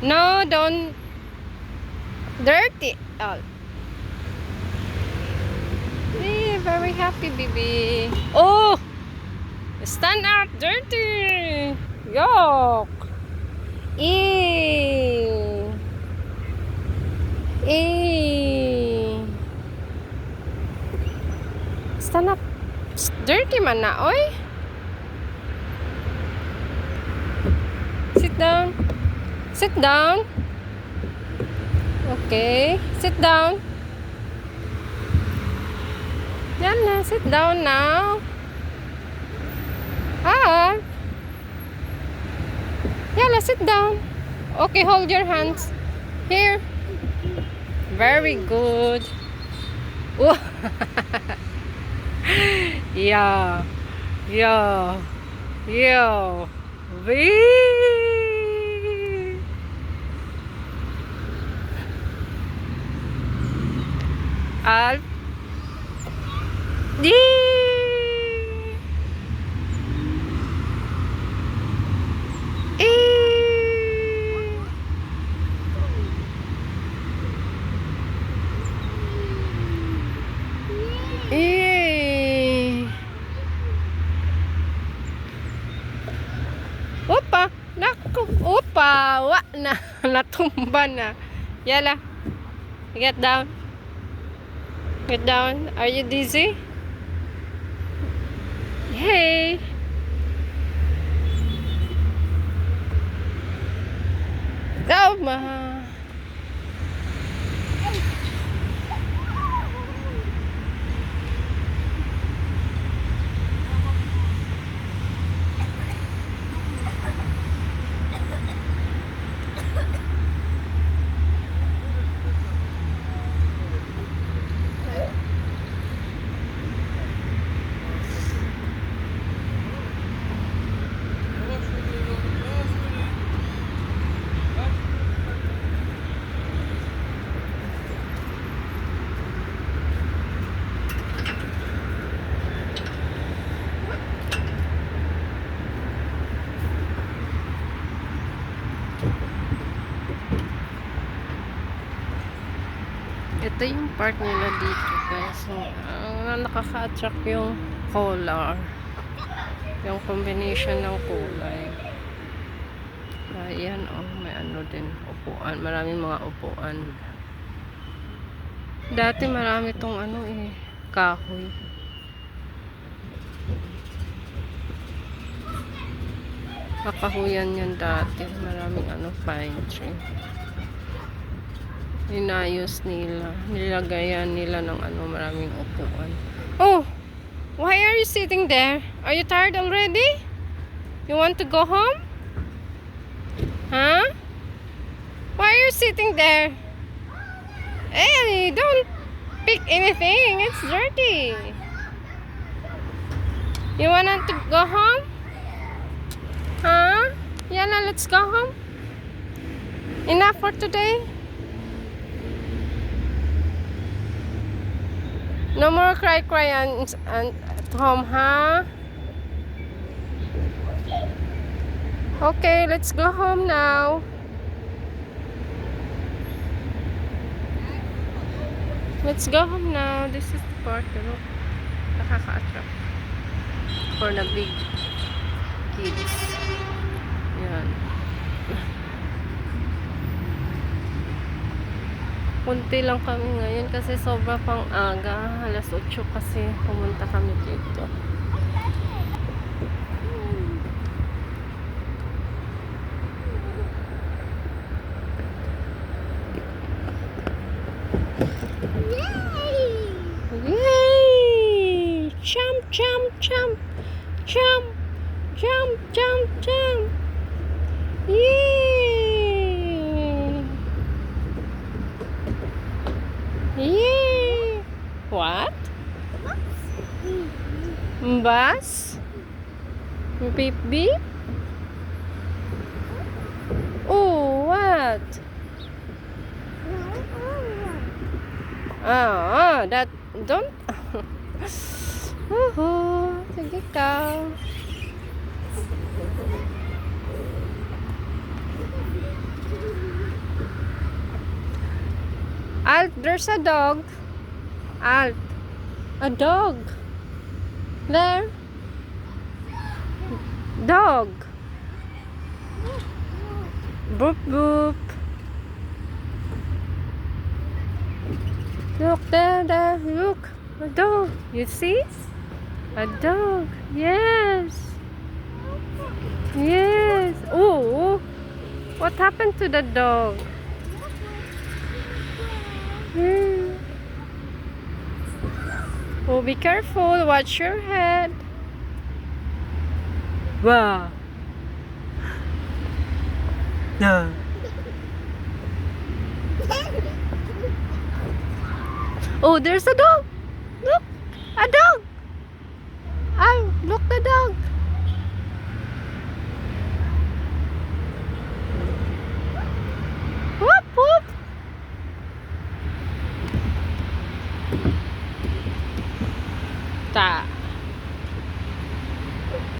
No, don't dirty. Oh. Very happy, baby. Oh, stand up, dirty. Yuck. Eee. Eee. Stand up. Dirty man na, oy. Sit down. Sit down. Okay. Sit down. Yalla, sit down now. Ah. Yalla, sit down. Okay, hold your hands. Here. Very good. Oh. Yeah. Yeah. Yeah. Wee. Alf. Yee. Eee. Eee. Opa, naku, opa, wa na, natumba na. Yala, get down. Get down. Are you dizzy? Hey. Go, ma. Ito yung part nila dito, guys. So, nakaka-attract yung color. Yung combination ng kulay. Ayan, oh, may ano din, upuan. Maraming mga upuan. Dati marami tong ano eh, kahoy. Kakahuyan yan dati. Maraming ano, pine tree. Inayos nila. Nilagayan nila ng ano, maraming upuan. Oh! Why are you sitting there? Are you tired already? You want to go home? Huh? Why are you sitting there? Hey, don't pick anything. It's dirty. You want to go home? Huh? Yana, let's go home. Enough for today? No more cry at home, huh? Okay, let's go home now. Let's go home now. This is the park. Nakaka-attract for the big kids. Yan. Kunti lang kami ngayon kasi sobra pang aga. Alas 8 kasi pumunta kami dito. Yay! Yay! Jump, jump, jump, jump, jump, jump, jump. Yay! Yay! What? Bus? Beep beep? Oh, what? That don't. Sige ka. Alt, there's a dog. Alt. A dog. There. Dog. Boop boop. Look there, look. A dog. You see? A dog. Yes. Yes. Oh, what happened to the dog? Oh, be careful. Watch your head. Wow. No. Oh, there's a dog. Look, a dog. Oh, look the dog. Whoop, whoop. Ta.